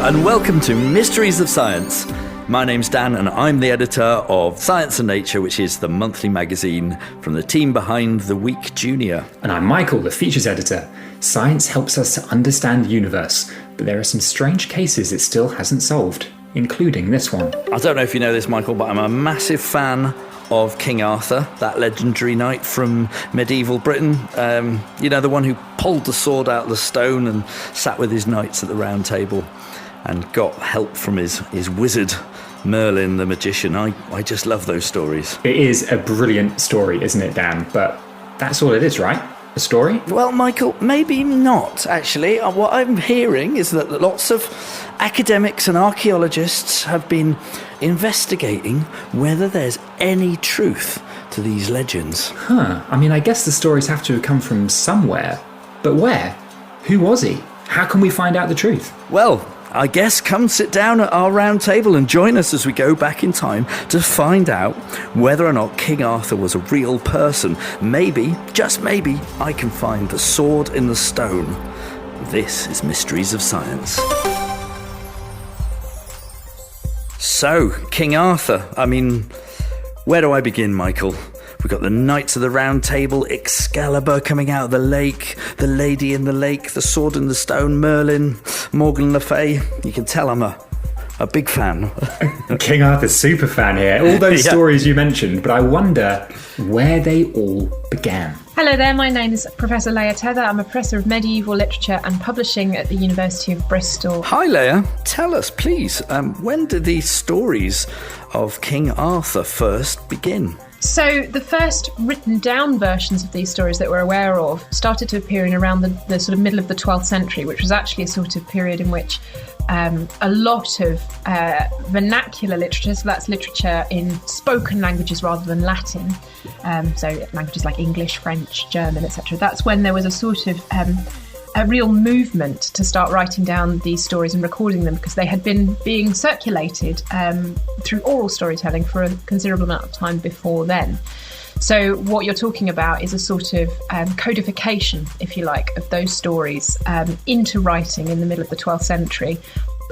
and welcome to Mysteries of Science. My name's Dan and I'm the editor of Science and Nature, which is the monthly magazine from the team behind The Week Junior. And I'm Michael, the features editor. Science helps us to understand the universe, but there are some strange cases it still hasn't solved, including this one. I don't know if you know this, Michael, but I'm a massive fan of King Arthur, that legendary knight from medieval Britain. The one who pulled the sword out of the stone and sat with his knights at the round table and got help from his wizard, Merlin the magician. I just love those stories. It is a brilliant story, isn't it, Dan? But that's all it is, right? A story? Well, Michael, maybe not, actually. What I'm hearing is that lots of academics and archaeologists have been investigating whether there's any truth to these legends. I guess the stories have to have come from somewhere. But where? Who was he? How can we find out the truth? Well, I guess come sit down at our round table and join us as we go back in time to find out whether or not King Arthur was a real person. Maybe, just maybe, I can find the sword in the stone. This is Mysteries of Science. So, King Arthur, where do I begin, Michael? We've got the Knights of the Round Table, Excalibur coming out of the lake, the Lady in the Lake, the Sword in the Stone, Merlin, Morgan Le Fay. You can tell I'm a big fan. King Arthur's super fan here. All those stories you mentioned, but I wonder where they all began. Hello there, my name is Professor Leah Tether. I'm a Professor of Medieval Literature and Publishing at the University of Bristol. Hi Leah, tell us please, when did these stories of King Arthur first begin? So the first written down versions of these stories that we're aware of started to appear in around the sort of middle of the 12th century, which was actually a sort of period in which a lot of vernacular literature, so that's literature in spoken languages rather than Latin, so languages like English, French, German, etc. That's when there was a sort of a real movement to start writing down these stories and recording them, because they had been being circulated through oral storytelling for a considerable amount of time before then. So what you're talking about is a sort of codification, if you like, of those stories into writing in the middle of the 12th century.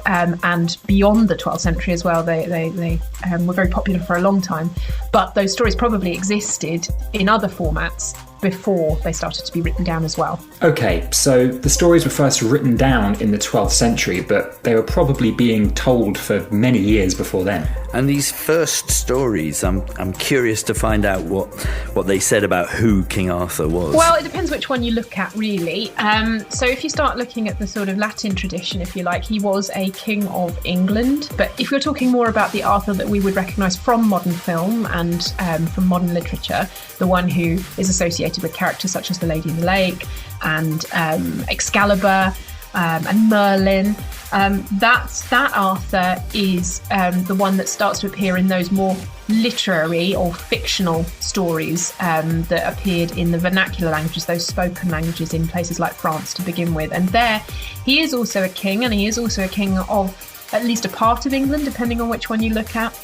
And beyond the 12th century as well. They were very popular for a long time, but those stories probably existed in other formats before they started to be written down as well. Okay, so the stories were first written down in the 12th century, but they were probably being told for many years before then. And these first stories, I'm curious to find out what they said about who King Arthur was. Well, it depends which one you look at, really. So if you start looking at the sort of Latin tradition, if you like, he was a king of England. But if you're talking more about the Arthur that we would recognise from modern film and from modern literature, the one who is associated with characters such as the Lady in the Lake and Excalibur and Merlin, that Arthur is the one that starts to appear in those more literary or fictional stories that appeared in the vernacular languages, those spoken languages in places like France to begin with. And there he is also a king, and he is also a king of at least a part of England, depending on which one you look at.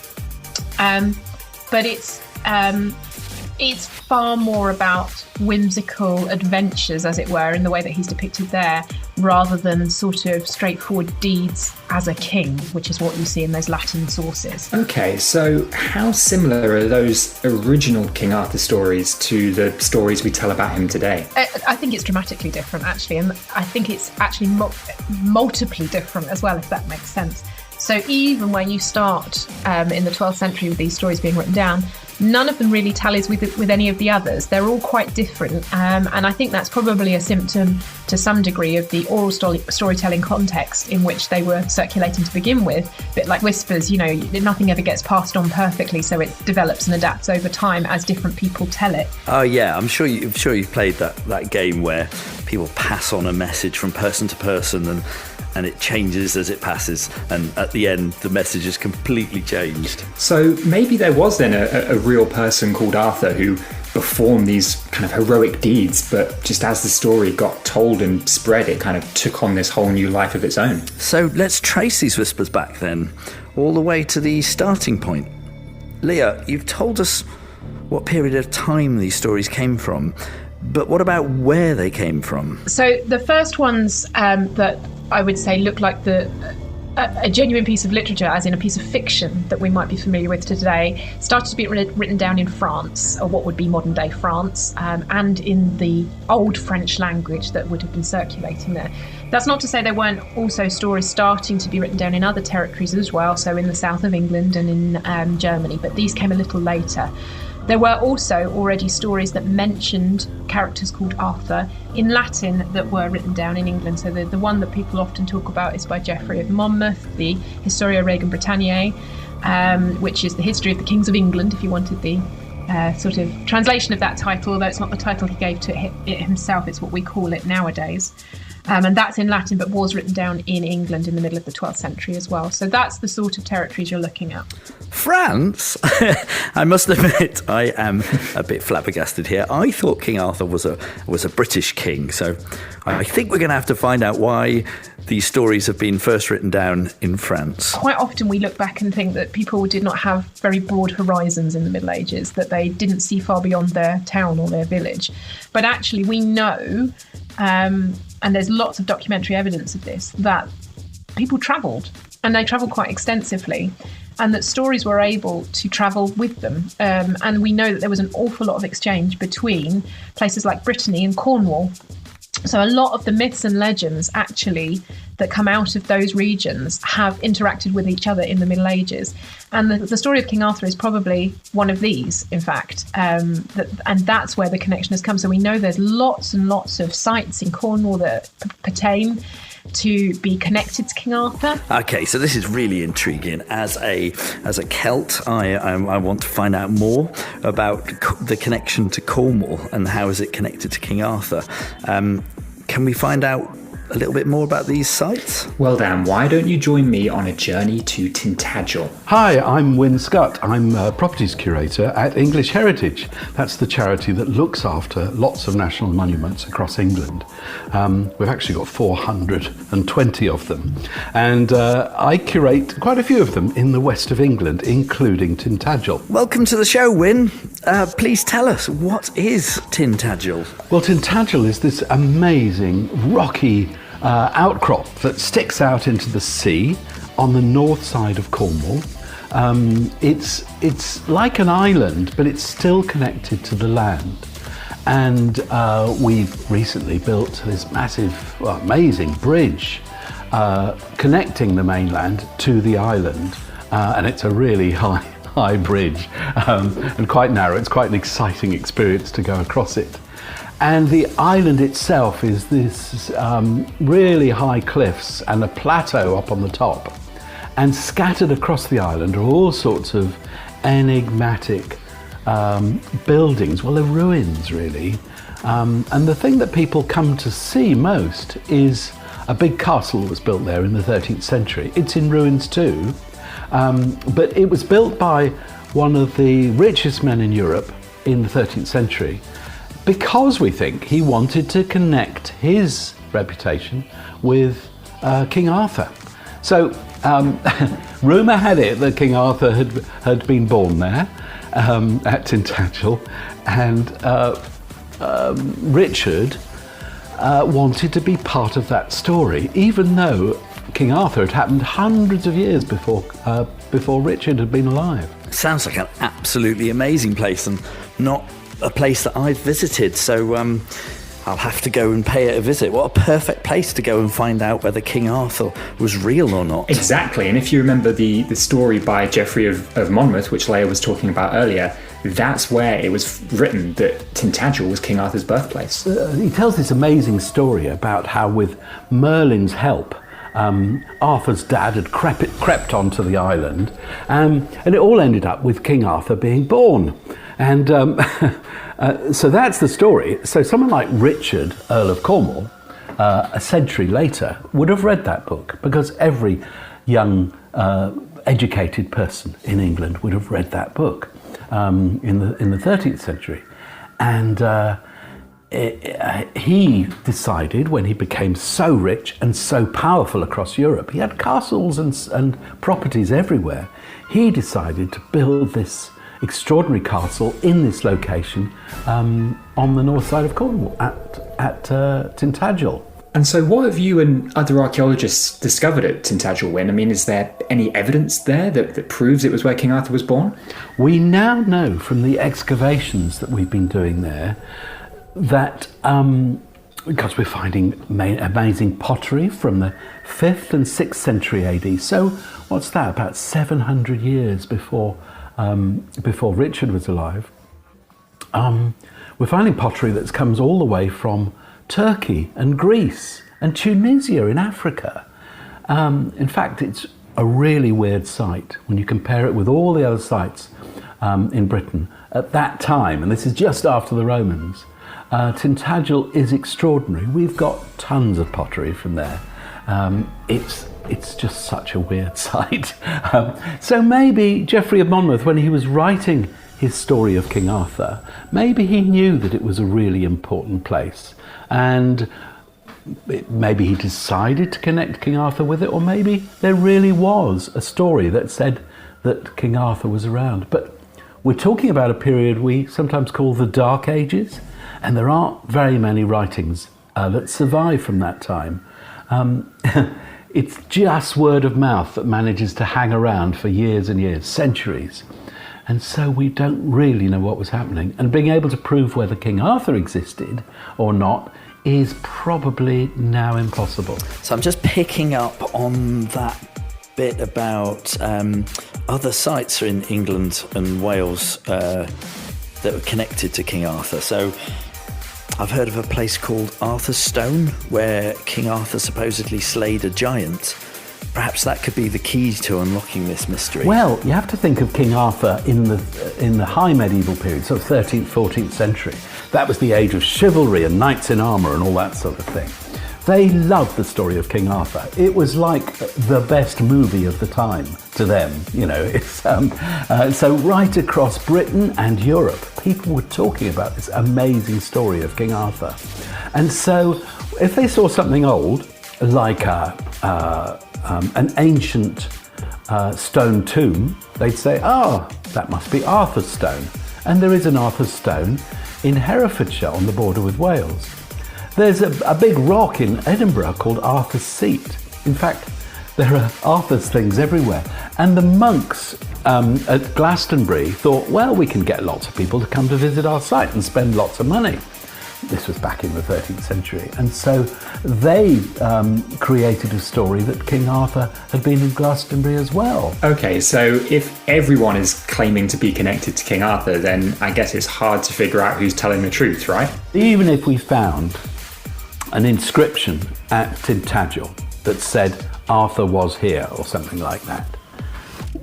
But it's far more about whimsical adventures, as it were, in the way that he's depicted there, rather than sort of straightforward deeds as a king, which is what you see in those Latin sources. Okay, so how similar are those original King Arthur stories to the stories we tell about him today? I think it's dramatically different, actually, and I think it's actually multiply different as well, if that makes sense. So even when you start in the 12th century with these stories being written down, none of them really tallies with any of the others. They're all quite different. And I think that's probably a symptom to some degree of the oral storytelling context in which they were circulating to begin with. A bit like Whispers, nothing ever gets passed on perfectly, so it develops and adapts over time as different people tell it. Oh yeah, I'm sure you've played that game where people pass on a message from person to person and it changes as it passes, and at the end the message is completely changed. So maybe there was then a real person called Arthur who performed these kind of heroic deeds, but just as the story got told and spread, it kind of took on this whole new life of its own. So let's trace these whispers back then, all the way to the starting point. Leah, you've told us what period of time these stories came from, but what about where they came from? So the first ones that I would say look like a a genuine piece of literature, as in a piece of fiction that we might be familiar with today, started to be written down in France, or what would be modern day France, and in the old French language that would have been circulating there. That's not to say there weren't also stories starting to be written down in other territories as well, so in the south of England and in Germany, but these came a little later. There were also already stories that mentioned characters called Arthur in Latin that were written down in England. So the one that people often talk about is by Geoffrey of Monmouth, the Historia Regum Britanniae, which is the history of the kings of England, if you wanted the sort of translation of that title, although it's not the title he gave to it himself, it's what we call it nowadays. And that's in Latin, but was written down in England in the middle of the 12th century as well. So that's the sort of territories you're looking at. France? I must admit, I am a bit flabbergasted here. I thought King Arthur was a British king, so I think we're going to have to find out why these stories have been first written down in France. Quite often we look back and think that people did not have very broad horizons in the Middle Ages, that they didn't see far beyond their town or their village. But actually we know, and there's lots of documentary evidence of this, that people travelled, and they travelled quite extensively, and that stories were able to travel with them. And we know that there was an awful lot of exchange between places like Brittany and Cornwall. So a lot of the myths and legends actually that come out of those regions have interacted with each other in the Middle Ages. And the story of King Arthur is probably one of these, in fact, and that's where the connection has come. So we know there's lots and lots of sites in Cornwall that pertain to be connected to King Arthur. Okay, so this is really intriguing. As a Celt, I want to find out more about the connection to Cornwall and how is it connected to King Arthur. Can we find out a little bit more about these sites? Well, Dan, why don't you join me on a journey to Tintagel? Hi, I'm Wyn Scott. I'm a properties curator at English Heritage. That's the charity that looks after lots of national monuments across England. We've actually got 420 of them. And I curate quite a few of them in the west of England, including Tintagel. Welcome to the show, Wyn. Please tell us, what is Tintagel? Well, Tintagel is this amazing rocky outcrop that sticks out into the sea on the north side of Cornwall. It's like an island, but it's still connected to the land. And we've recently built this massive, amazing bridge connecting the mainland to the island. And it's a really high bridge and quite narrow. It's quite an exciting experience to go across it. And the island itself is this really high cliffs and a plateau up on the top. And scattered across the island are all sorts of enigmatic buildings. Well, they're ruins, really. And the thing that people come to see most is a big castle that was built there in the 13th century. It's in ruins too, but it was built by one of the richest men in Europe in the 13th century, because we think he wanted to connect his reputation with King Arthur. So rumour had it that King Arthur had been born there at Tintagel, and Richard wanted to be part of that story, even though King Arthur had happened hundreds of years before Richard had been alive. Sounds like an absolutely amazing place, and not a place that I've visited, so I'll have to go and pay it a visit. What a perfect place to go and find out whether King Arthur was real or not. Exactly, and if you remember the story by Geoffrey of Monmouth, which Leia was talking about earlier, that's where it was written that Tintagel was King Arthur's birthplace. He tells this amazing story about how, with Merlin's help, Arthur's dad had crept onto the island, and it all ended up with King Arthur being born. And so that's the story. So someone like Richard, Earl of Cornwall, a century later, would have read that book, because every young educated person in England would have read that book in the 13th century. And he decided, when he became so rich and so powerful across Europe, he had castles and properties everywhere, he decided to build this extraordinary castle in this location on the north side of Cornwall at Tintagel. And so what have you and other archaeologists discovered at Tintagel Wyn? I mean, is there any evidence there that proves it was where King Arthur was born? We now know from the excavations that we've been doing there that, because we're finding amazing pottery from the 5th and 6th century AD. So what's that, about 700 years before Richard was alive. We're finding pottery that comes all the way from Turkey and Greece and Tunisia in Africa. In fact, it's a really weird site when you compare it with all the other sites in Britain at that time, and this is just after the Romans. Tintagel is extraordinary. We've got tons of pottery from there. It's just such a weird site. So maybe Geoffrey of Monmouth, when he was writing his story of King Arthur, maybe he knew that it was a really important place, and maybe he decided to connect King Arthur with it, or maybe there really was a story that said that King Arthur was around. But we're talking about a period we sometimes call the Dark Ages, and there aren't very many writings that survive from that time. It's just word of mouth that manages to hang around for years and years, centuries. And so we don't really know what was happening. And being able to prove whether King Arthur existed or not is probably now impossible. So I'm just picking up on that bit about other sites in England and Wales that were connected to King Arthur. So I've heard of a place called Arthur's Stone, where King Arthur supposedly slayed a giant. Perhaps that could be the key to unlocking this mystery. Well, you have to think of King Arthur in the high medieval period, so 13th, 14th century. That was the age of chivalry and knights in armour and all that sort of thing. They loved the story of King Arthur. It was like the best movie of the time to them, you know. It's, so right across Britain and Europe, people were talking about this amazing story of King Arthur. And so if they saw something old, like an ancient stone tomb, they'd say, that must be Arthur's Stone. And there is an Arthur's Stone in Herefordshire on the border with Wales. There's a big rock in Edinburgh called Arthur's Seat. In fact, there are Arthur's things everywhere. And the monks at Glastonbury thought, well, we can get lots of people to come to visit our site and spend lots of money. This was back in the 13th century. And so they created a story that King Arthur had been in Glastonbury as well. Okay, so if everyone is claiming to be connected to King Arthur, then I guess it's hard to figure out who's telling the truth, right? Even if we found an inscription at Tintagel that said Arthur was here or something like that,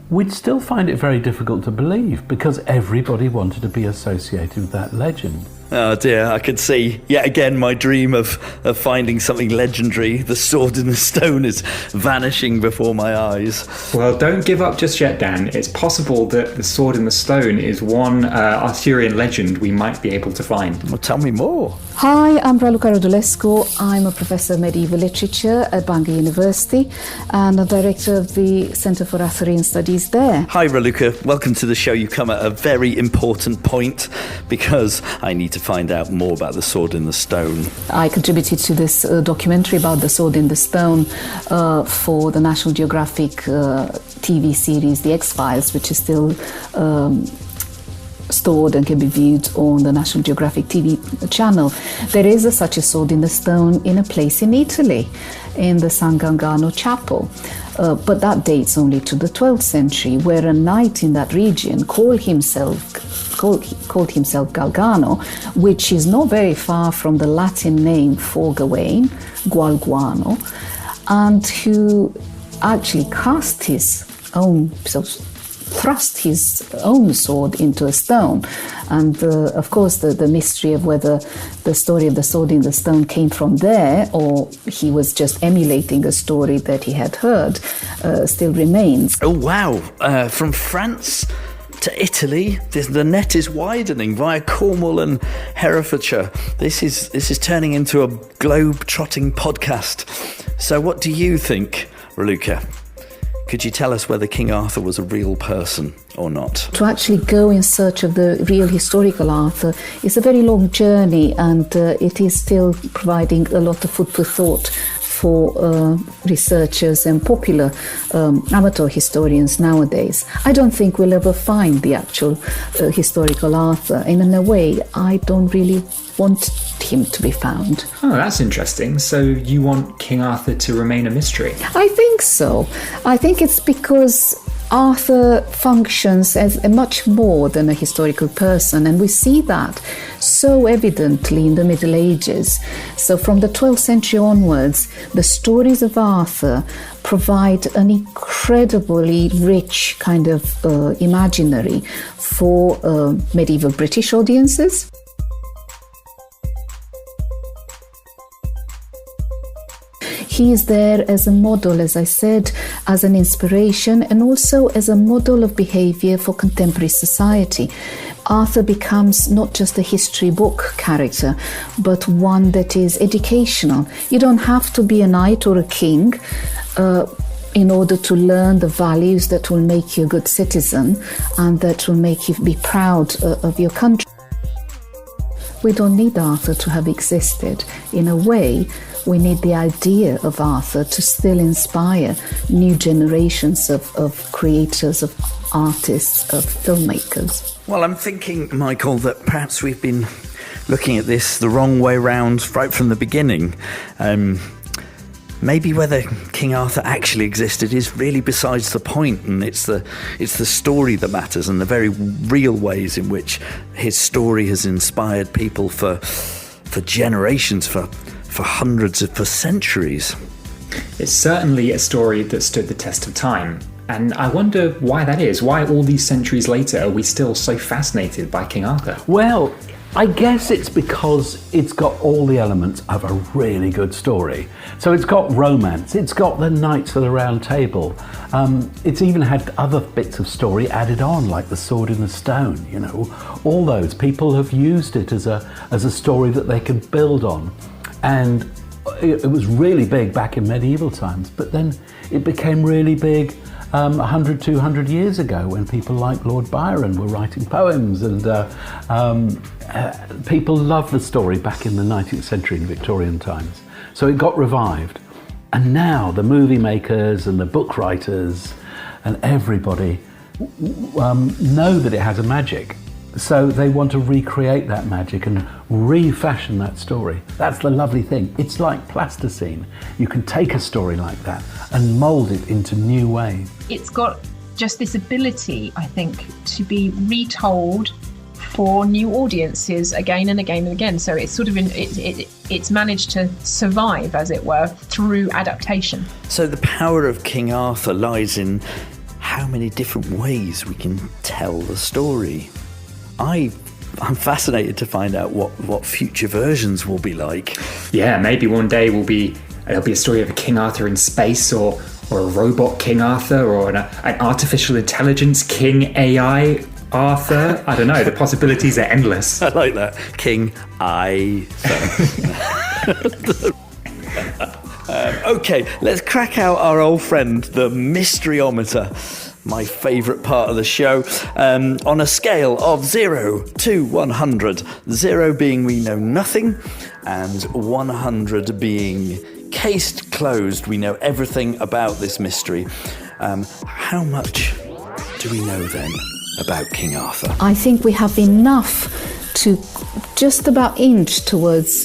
we'd still find it very difficult to believe because everybody wanted to be associated with that legend. Oh dear, I could see yet again my dream of finding something legendary. The sword in the stone is vanishing before my eyes. Well, don't give up just yet, Dan. It's possible that the sword in the stone is one Arthurian legend we might be able to find. Well, tell me more. Hi, I'm Raluca Rodulescu. I'm a professor of medieval literature at Bangor University and a director of the Centre for Arthurian Studies there. Hi Raluca, welcome to the show. You come at a very important point because I need to find out more about the sword in the stone. I contributed to this documentary about the sword in the stone for the National Geographic TV series The X-Files, which is still stored and can be viewed on the National Geographic TV channel. There is such a sword in the stone in a place in Italy, in the San Gangano Chapel. But that dates only to the 12th century, where a knight in that region called himself Galgano, which is not very far from the Latin name for Gawain, Gualguano, and who actually thrust his own sword into a stone. And of course the mystery of whether the story of the sword in the stone came from there or he was just emulating a story that he had heard still remains. Oh wow, from France to Italy, the net is widening via Cornwall and Herefordshire. This is turning into a globe-trotting podcast. So what do you think, Raluca? Could you tell us whether King Arthur was a real person or not? To actually go in search of the real historical Arthur is a very long journey, and it is still providing a lot of food for thought for researchers and popular amateur historians nowadays. I don't think we'll ever find the actual historical Arthur, and in a way I don't really want him to be found. Oh, that's interesting. So you want King Arthur to remain a mystery? I think so. I think it's because Arthur functions as a much more than a historical person, and we see that so evidently in the Middle Ages. So from the 12th century onwards, the stories of Arthur provide an incredibly rich kind of imaginary for medieval British audiences. He is there as a model, as I said, as an inspiration, and also as a model of behavior for contemporary society. Arthur becomes not just a history book character, but one that is educational. You don't have to be a knight or a king in order to learn the values that will make you a good citizen and that will make you be proud of your country. We don't need Arthur to have existed. In a way, we need the idea of Arthur to still inspire new generations of creators, of artists, of filmmakers. Well, I'm thinking, Michael, that perhaps we've been looking at this the wrong way round right from the beginning. Maybe whether King Arthur actually existed is really besides the point, and it's the story that matters, and the very real ways in which his story has inspired people for generations, for hundreds, for centuries. It's certainly a story that stood the test of time. And I wonder why that is. Why all these centuries later are we still so fascinated by King Arthur? Well, I guess it's because it's got all the elements of a really good story. So it's got romance, it's got the Knights of the Round Table, it's even had other bits of story added on, like the Sword in the Stone, you know. All those people have used it as a story that they can build on. And it was really big back in medieval times, but then it became really big 100, 200 years ago when people like Lord Byron were writing poems, and people loved the story back in the 19th century in Victorian times. So it got revived. And now the movie makers and the book writers and everybody know that it has a magic. So they want to recreate that magic and refashion that story. That's the lovely thing. It's like plasticine. You can take a story like that and mould it into new ways. It's got just this ability, I think, to be retold for new audiences again and again and again. So it's sort of it's managed to survive, as it were, through adaptation. So the power of King Arthur lies in how many different ways we can tell the story. I'm fascinated to find out what future versions will be like. Yeah, maybe one day there'll be a story of a King Arthur in space, or a robot King Arthur, or an artificial intelligence King AI Arthur. I don't know, the possibilities are endless. I like that. King Arthur. Okay, let's crack out our old friend, the mysteryometer. My favourite part of the show, on a scale of 0 to 100. 0 being we know nothing, and 100 being cased closed. We know everything about this mystery. How much do we know then about King Arthur? I think we have enough to just about inch towards,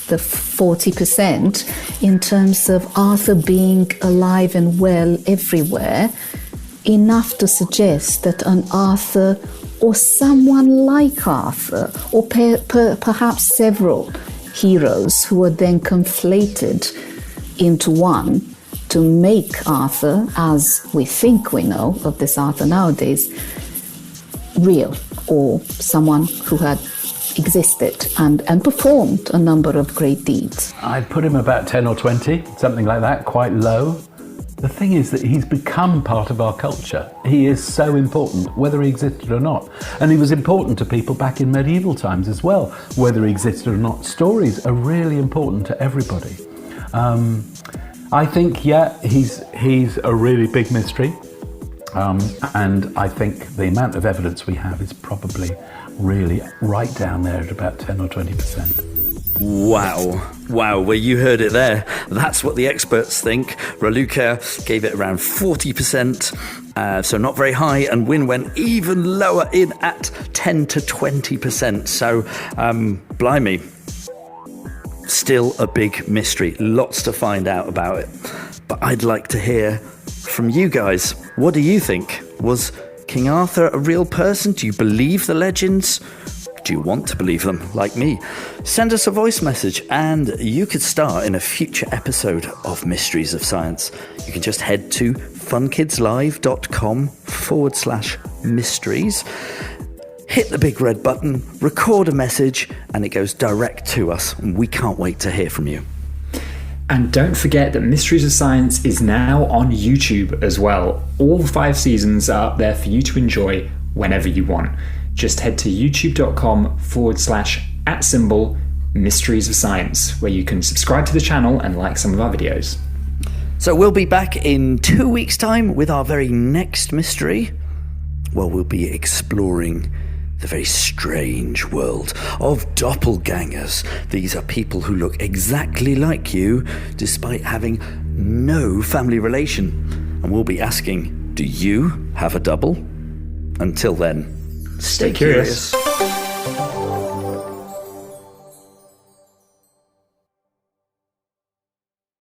the 40% in terms of Arthur being alive and well everywhere, enough to suggest that an Arthur or someone like Arthur, or perhaps several heroes who were then conflated into one to make Arthur, as we think we know of this Arthur nowadays, real, or someone who had existed and performed a number of great deeds. I'd put him about 10 or 20, something like that, quite low. The thing is that he's become part of our culture. He is so important, whether he existed or not. And he was important to people back in medieval times as well, whether he existed or not. Stories are really important to everybody. I think, he's a really big mystery. And I think the amount of evidence we have is probably really right down there at about 10 or 20%. Wow, well, you heard it there. That's what the experts think. Raluca gave it around 40%, so not very high, and Wynne went even lower in at 10 to 20%. So, blimey, still a big mystery. Lots to find out about it. But I'd like to hear from you guys. What do you think? Was King Arthur a real person? Do you believe the legends? Do you want to believe them, like me? Send us a voice message and you could star in a future episode of Mysteries of Science. You can just head to funkidslive.com/mysteries, hit the big red button, record a message, and it goes direct to us. We can't wait to hear from you. And don't forget that Mysteries of Science is now on YouTube as well. All 5 seasons are up there for you to enjoy whenever you want. Just head to youtube.com/@Mysteries of Science, where you can subscribe to the channel and like some of our videos. So we'll be back in 2 weeks' time with our very next mystery. Well, we'll be exploring the very strange world of doppelgangers. These are people who look exactly like you, despite having no family relation. And we'll be asking, do you have a double? Until then, stay curious.